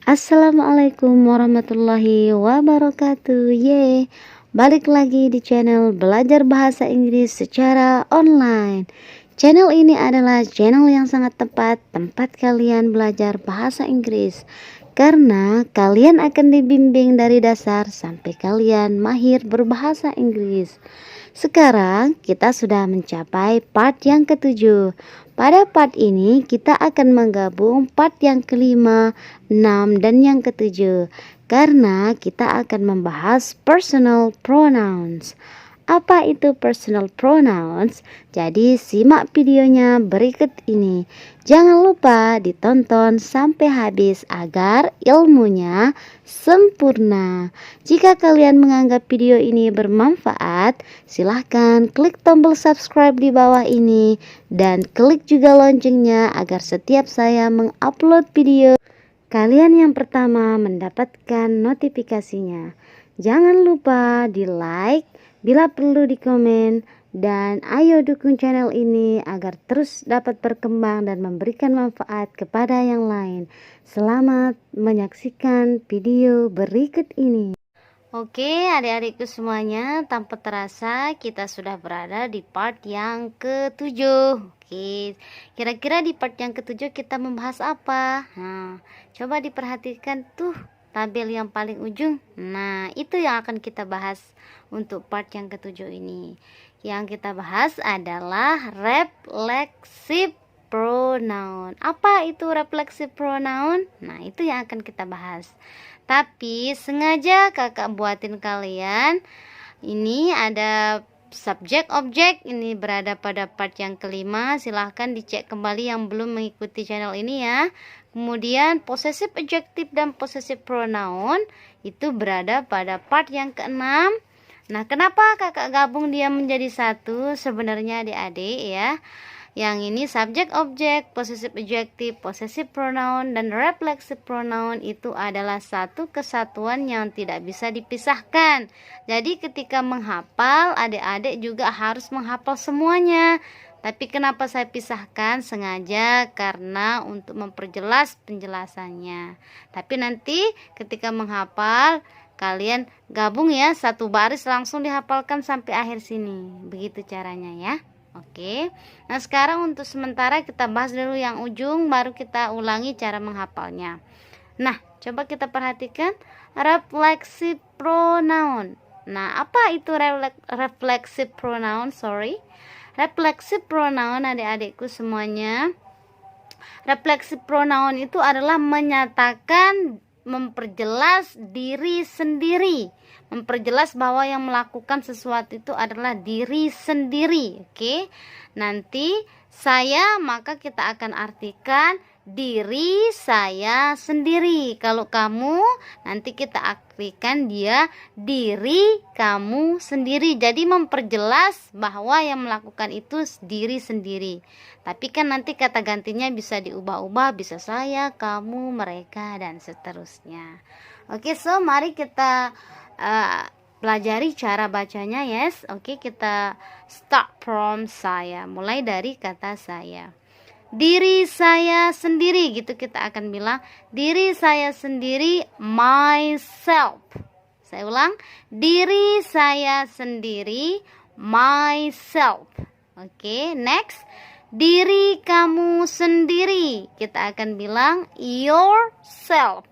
Assalamualaikum warahmatullahi wabarakatuh. Balik lagi di channel Belajar Bahasa Inggris secara online. Channel ini adalah channel yang sangat tepat tempat kalian belajar bahasa Inggris, karena kalian akan dibimbing dari dasar sampai kalian mahir berbahasa Inggris. Sekarang kita sudah mencapai part yang ketujuh. Pada part ini kita akan menggabung part yang kelima, 6, dan yang ketujuh, karena kita akan membahas personal pronouns. Apa itu personal pronouns? Jadi simak videonya berikut ini. Jangan lupa ditonton sampai habis agar ilmunya sempurna. Jika kalian menganggap video ini bermanfaat, silahkan klik tombol subscribe di bawah ini dan klik juga loncengnya agar setiap saya mengupload video, kalian yang pertama mendapatkan notifikasinya. Jangan lupa di like, bila perlu di komen, dan ayo dukung channel ini agar terus dapat berkembang dan memberikan manfaat kepada yang lain. Selamat menyaksikan video berikut ini. Oke, adik-adikku semuanya, tanpa terasa kita sudah berada di part yang ketujuh. Oke, kira-kira di part yang ketujuh kita membahas apa? Nah, coba diperhatikan tuh tabel yang paling ujung. Nah, itu yang akan kita bahas untuk part yang ketujuh ini. Yang kita bahas adalah reflexive pronoun. Apa itu reflexive pronoun? Nah, itu yang akan kita bahas. Tapi sengaja kakak buatin kalian, ini ada subjek objek, ini berada pada part yang kelima. Silahkan dicek kembali yang belum mengikuti channel ini ya. Kemudian possessive adjective dan possessive pronoun itu berada pada part yang keenam. Nah, kenapa kakak gabung dia menjadi satu? Sebenarnya adik-adik ya, yang ini subjek objek, possessive adjective, possessive pronoun, dan reflexive pronoun itu adalah satu kesatuan yang tidak bisa dipisahkan. Jadi ketika menghafal, adik-adik juga harus menghafal semuanya. Tapi kenapa saya pisahkan? Sengaja karena untuk memperjelas penjelasannya. Tapi nanti ketika menghafal, kalian gabung ya, satu baris langsung dihafalkan sampai akhir sini. Begitu caranya ya. Oke. Nah, sekarang untuk sementara kita bahas dulu yang ujung, baru kita ulangi cara menghafalnya. Nah, coba kita perhatikan reflexive pronoun. Nah, apa itu reflexive pronoun? Reflexive pronoun adik-adikku semuanya. Reflexive pronoun itu adalah menyatakan, memperjelas diri sendiri, memperjelas bahwa yang melakukan sesuatu itu adalah diri sendiri. Oke, nanti saya, maka kita akan artikan diri saya sendiri. Kalau kamu, nanti kita artikan dia diri kamu sendiri. Jadi memperjelas bahwa yang melakukan itu diri sendiri. Tapi kan nanti kata gantinya bisa diubah-ubah, bisa saya, kamu, mereka, dan seterusnya. Oke, so mari kita pelajari cara bacanya, yes. Oke, kita start from saya, mulai dari kata saya. Diri saya sendiri, gitu kita akan bilang diri saya sendiri, myself. Saya ulang, diri saya sendiri, myself. Oke, next. Diri kamu sendiri, kita akan bilang yourself.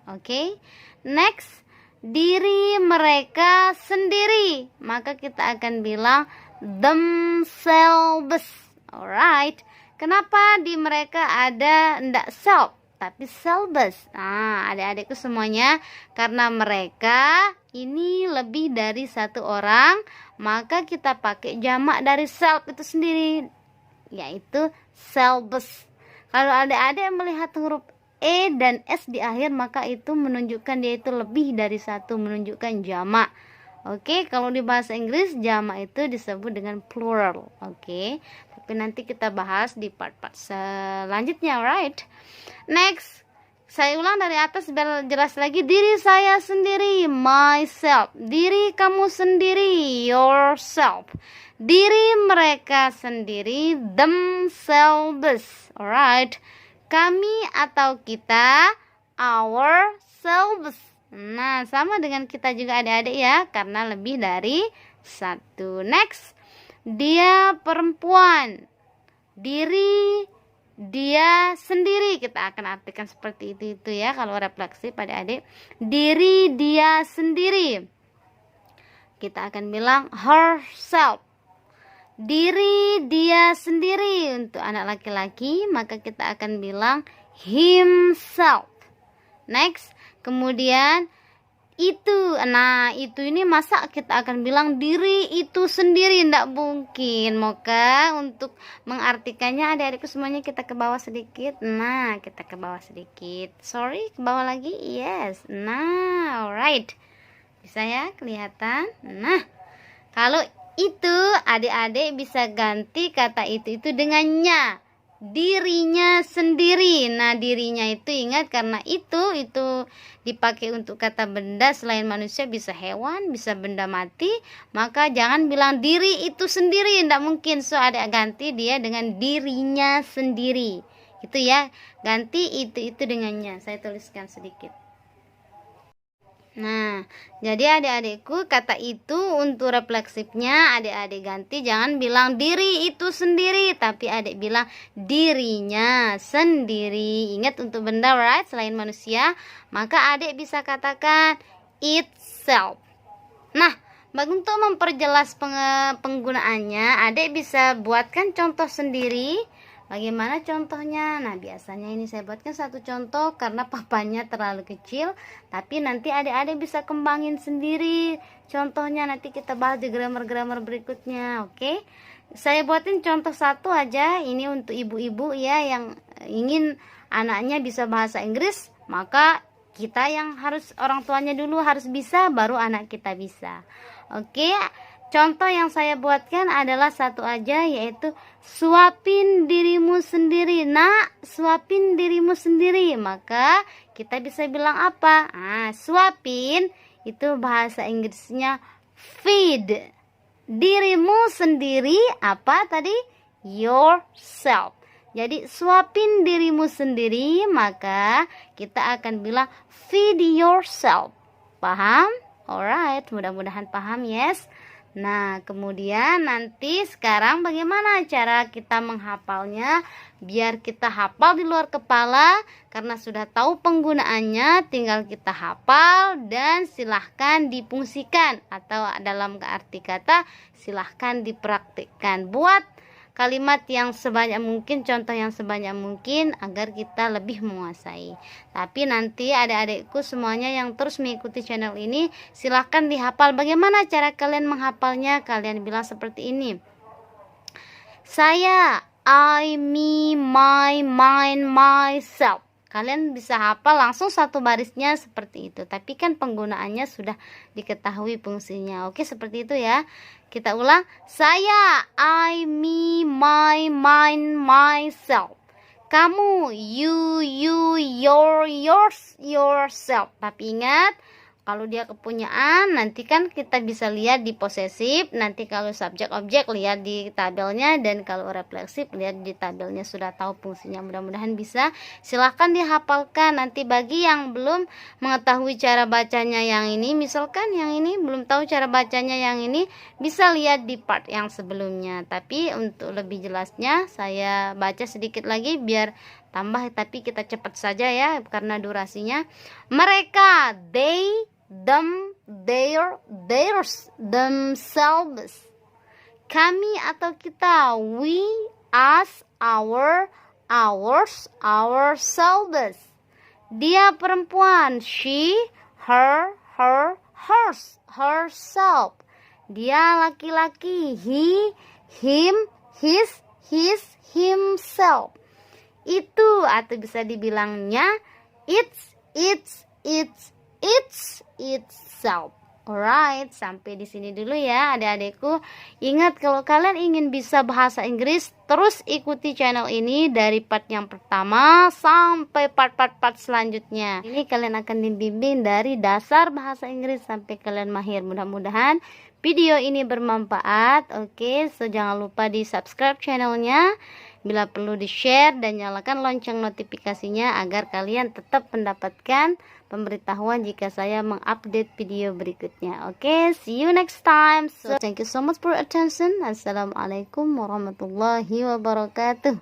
Oke, next. Diri mereka sendiri, maka kita akan bilang themselves. Alright. Kenapa di mereka ada ndak self tapi selves? Nah, adik-adikku semuanya, karena mereka ini lebih dari satu orang, maka kita pakai jamak dari self itu sendiri, yaitu selves. Kalau adik-adik melihat huruf E dan S di akhir, maka itu menunjukkan dia itu lebih dari satu, menunjukkan jamak. Oke, kalau di bahasa Inggris jamak itu disebut dengan plural. Oke, tapi nanti kita bahas di part-part selanjutnya, right? Next, saya ulang dari atas biar jelas lagi. Diri saya sendiri, myself. Diri kamu sendiri, yourself. Diri mereka sendiri, themselves. Alright. Kami atau kita, ourselves. Nah, sama dengan kita juga adik-adik ya, karena lebih dari satu. Next, dia perempuan, diri dia sendiri. Kita akan artikan seperti itu ya kalau refleksif adik-adik. Diri dia sendiri, kita akan bilang herself. Diri dia sendiri untuk anak laki-laki, maka kita akan bilang himself. Next, kemudian itu. Nah, itu ini masa kita akan bilang diri itu sendiri? Tidak mungkin. Maka untuk mengartikannya adik-adikku semuanya kita ke bawah sedikit. Nah, kita ke bawah sedikit. Sorry, ke bawah lagi. Yes. Nah, alright. Bisa ya kelihatan? Nah, kalau itu adik-adik bisa ganti kata itu dengannya, dirinya sendiri. Nah, dirinya itu ingat karena itu dipakai untuk kata benda selain manusia, bisa hewan, bisa benda mati, maka jangan bilang diri itu sendiri, tidak mungkin. So adik ganti dia dengan dirinya sendiri. Itu ya, ganti itu dengannya. Saya tuliskan sedikit. Nah, jadi adik-adikku kata itu untuk refleksifnya adik-adik ganti, jangan bilang diri itu sendiri, tapi adik bilang dirinya sendiri. Ingat untuk benda, right, selain manusia, maka adik bisa katakan itself. Nah, untuk memperjelas penggunaannya, adik bisa buatkan contoh sendiri. Bagaimana contohnya? Nah, biasanya ini saya buatkan satu contoh karena papanya terlalu kecil, tapi nanti adik-adik bisa kembangin sendiri contohnya, nanti kita bahas di grammar-grammar berikutnya. Oke, saya buatin contoh satu aja. Ini untuk ibu-ibu ya yang ingin anaknya bisa bahasa Inggris, maka kita yang harus, orang tuanya dulu harus bisa, baru anak kita bisa. Oke, contoh yang saya buatkan adalah satu aja, yaitu suapin dirimu sendiri. Nak, suapin dirimu sendiri. Maka kita bisa bilang apa? Suapin itu bahasa Inggrisnya feed. Dirimu sendiri apa tadi? Yourself. Jadi suapin dirimu sendiri, maka kita akan bilang feed yourself. Paham? Alright, mudah-mudahan paham, yes. Nah, kemudian nanti sekarang bagaimana cara kita menghafalnya biar kita hafal di luar kepala, karena sudah tahu penggunaannya, tinggal kita hafal dan silahkan difungsikan atau dalam arti kata silahkan dipraktikkan. Buat kalimat yang sebanyak mungkin, contoh yang sebanyak mungkin agar kita lebih menguasai. Tapi nanti adik-adikku semuanya yang terus mengikuti channel ini, silahkan dihafal. Bagaimana cara kalian menghafalnya? Kalian bilang seperti ini. Saya, I, me, my, mine, myself. Kalian bisa hafal langsung satu barisnya seperti itu. Tapi kan penggunaannya sudah diketahui fungsinya. Oke, seperti itu ya. Kita ulang. Saya, I, me, my, mine, myself. Kamu, you, yours, yourself. Tapi ingat, kalau dia kepunyaan, nanti kan kita bisa lihat di posesif. Nanti kalau subjek objek lihat di tabelnya, dan kalau refleksif lihat di tabelnya. Sudah tahu fungsinya, mudah-mudahan bisa. Silahkan dihafalkan. Nanti bagi yang belum mengetahui cara bacanya yang ini, misalkan yang ini belum tahu cara bacanya yang ini, bisa lihat di part yang sebelumnya. Tapi untuk lebih jelasnya saya baca sedikit lagi biar tambah, tapi kita cepat saja ya karena durasinya. Mereka, they, them, their, theirs, themselves. Kami atau kita, we, us, our, ours, ourselves. Dia perempuan, she, her, hers, herself. Dia laki-laki, he, him, his, himself. Itu atau bisa dibilangnya it's itself. Alright, sampai di sini dulu ya adik-adikku. Ingat, kalau kalian ingin bisa bahasa Inggris, terus ikuti channel ini dari part yang pertama sampai part-part selanjutnya. Ini kalian akan dibimbing dari dasar bahasa Inggris sampai kalian mahir. Mudah-mudahan video ini bermanfaat. Oke, so jangan lupa di subscribe channelnya, Bila perlu di-share dan nyalakan lonceng notifikasinya agar kalian tetap mendapatkan pemberitahuan jika saya mengupdate video berikutnya. Oke, see you next time. So thank you so much for attention. Assalamualaikum warahmatullahi wabarakatuh.